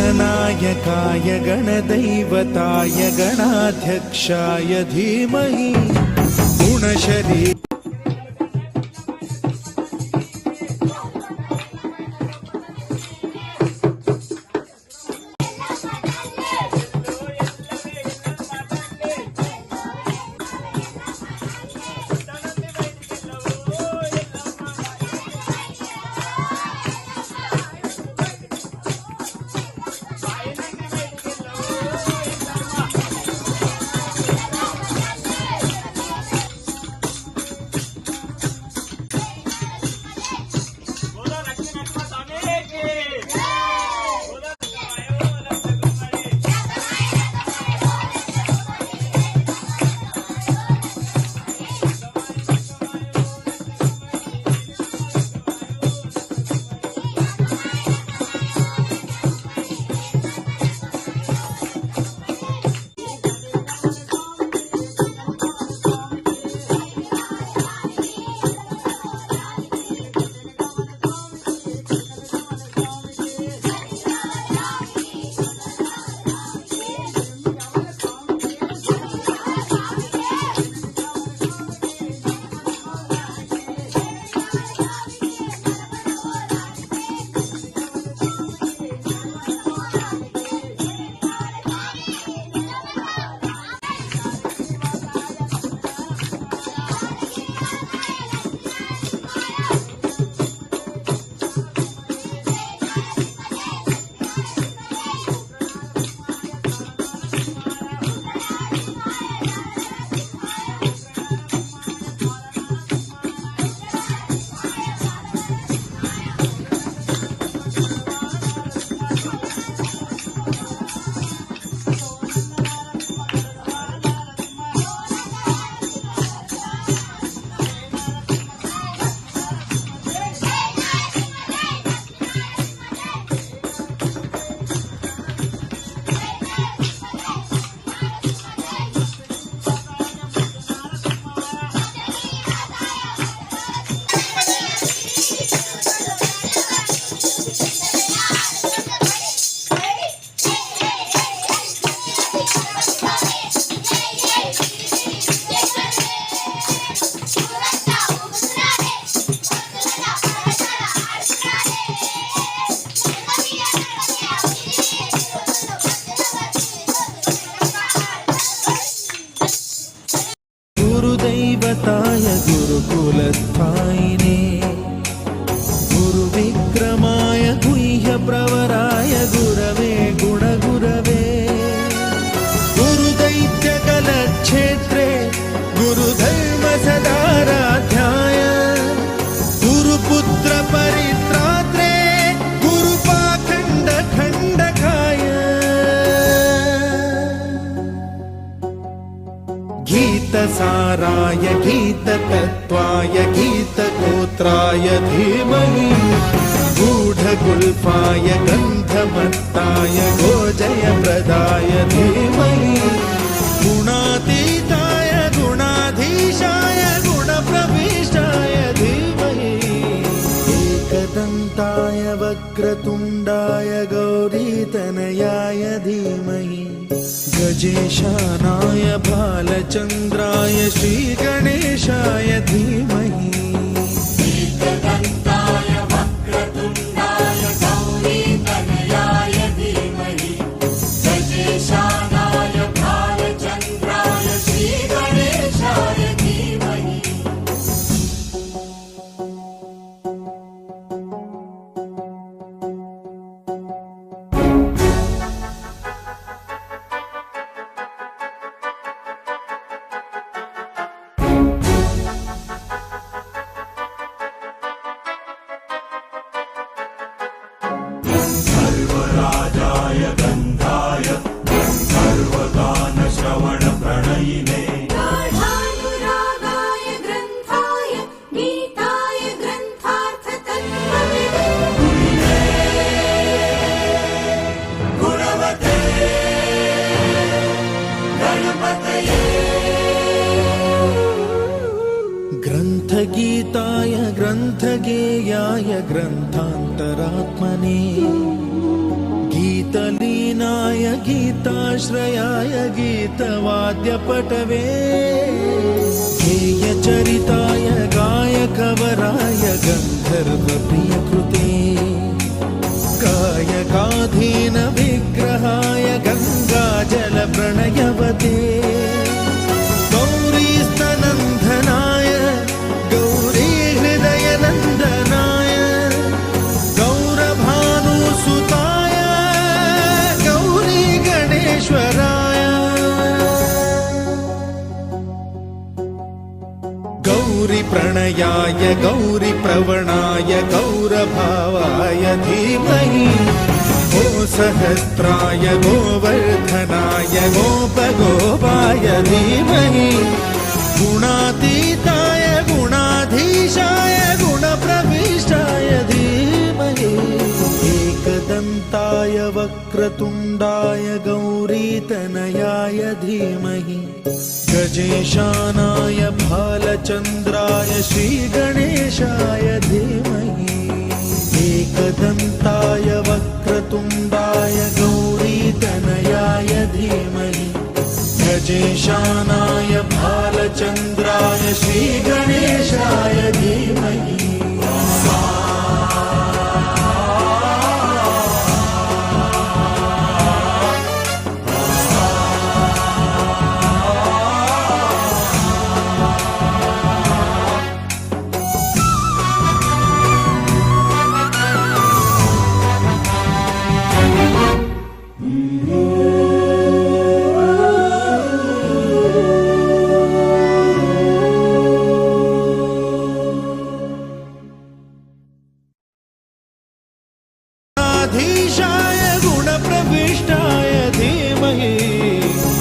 गणनायकाय गणदैवताय गणाध्यक्षाय धीमहि गुणशरीर गुरुदैवताय गुरुकुलस्थायिने गुरुविक्रमाय गुह्यप्रवराय गुरवे गुणगुरवे गुरुदैत्यकलक्षेत्रे गुरुधर्मसदाराध्याय गुरुपुत्रपरित्रात्रे गुरुपाखण्डखण्डकाय गीतसाराय गीततत्त्वाय गीतगोत्राय धीमहि गूढगुल्फाय गन्धमत्ताय गोजयप्रदाय धीमहि गुणातीताय गुणाधीशाय गुणप्रविष्टाय धीमहि एकदन्ताय वक्रतुण्डाय गौरीतनयाय धीमहि गजेशानाय बालचन्द्राय श्रीगणेशाय धीमहि एकदन्ताय वक्रतुण्डाय गौरीतनयाय धीमहि गजेशानाय गीताय ग्रन्थगेयाय ग्रन्थान्तरात्मने गीतलीनाय गीताश्रयाय गीतवाद्यपटवे गेयचरिताय गायकवराय गन्धर्वप्रियकृते कायकाधीन विग्रहाय गङ्गाजलप्रणयवते गौरीस्तनन्दनाय गौरीहृदयनन्दनाय गौरभानुसुताय गौरीगणेश्वराय गौरीप्रणयाय गौरीप्रवणाय गौरभावाय धीमहि गोसहस्राय गोवर्धनाय गोपगोपाय धीमहि गुणातीताय गुणाधीशाय गुणप्रविष्टाय धीमहि एकदन्ताय वक्रतुण्डाय गौरीतनयाय धीमहि गजेशानाय भालचन्द्राय श्रीगणेशाय धीमहि एकदन्ताय वक्रतुण्डाय गौरीतनयाय धीमहि गजेशानाय भालचन्द्राय श्रीगणेशाय धीमहि धीशाय गुणप्रविष्टाय धीमहि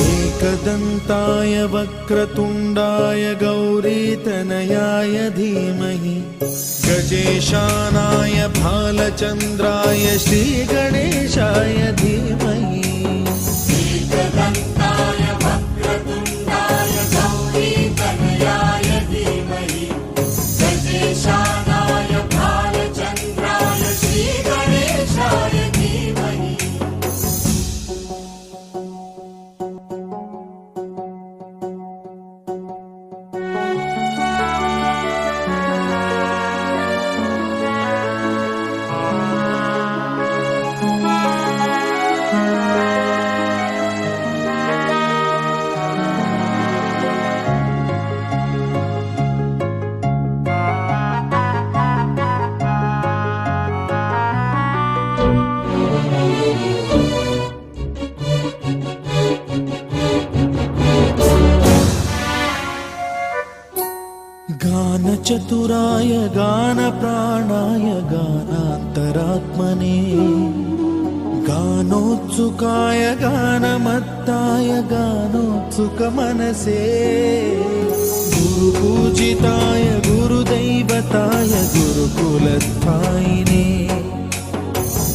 एकदन्ताय वक्रतुण्डाय गौरीतनयाय धीमहि गजेशानाय भालचन्द्राय श्रीगणेशाय धीमहि एकदन्ताय वक्रतुण्डाय गौरीतनयाय धीमहि गजेशानाय भालचन्द्राय श्रीगणेशाय धीमहि गानचतुराय गानप्राणाय गानान्तरात्मने गानोत्सुकाय गानमत्ताय गानोत्सुकमनसे गुरुपूजिताय गुरुदैवताय गुरुकुलस्थायिने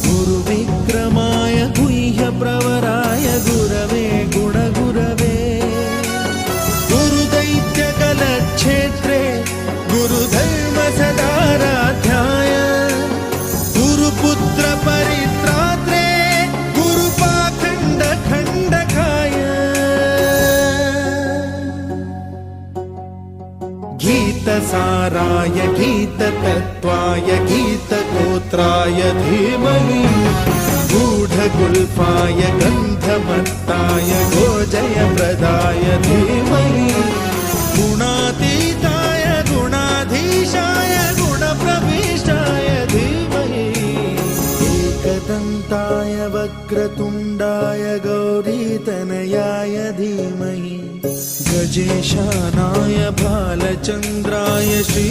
गुरुविक्रमाय गुह्यप्रवराय गुरवे गुणगुरवे गुरुदैत्यकलक्षेत्रे गुरुधर्मसदाराध्याय गुरुपुत्र परित्रात्रे गुरुपाखण्ड खण्डकाय गीतसाराय गीततत्त्वाय गीतगोत्राय धीमहि गूढगुल्फाय गन्धमत्ताय गोजयप्रदाय धीमहि गुणातीताय गुणाधीशाय गुणप्रविष्टाय धीमहि एकदन्ताय वक्रतुण्डाय गौरीतनयाय धीमहि गजेशानाय भालचन्द्राय श्री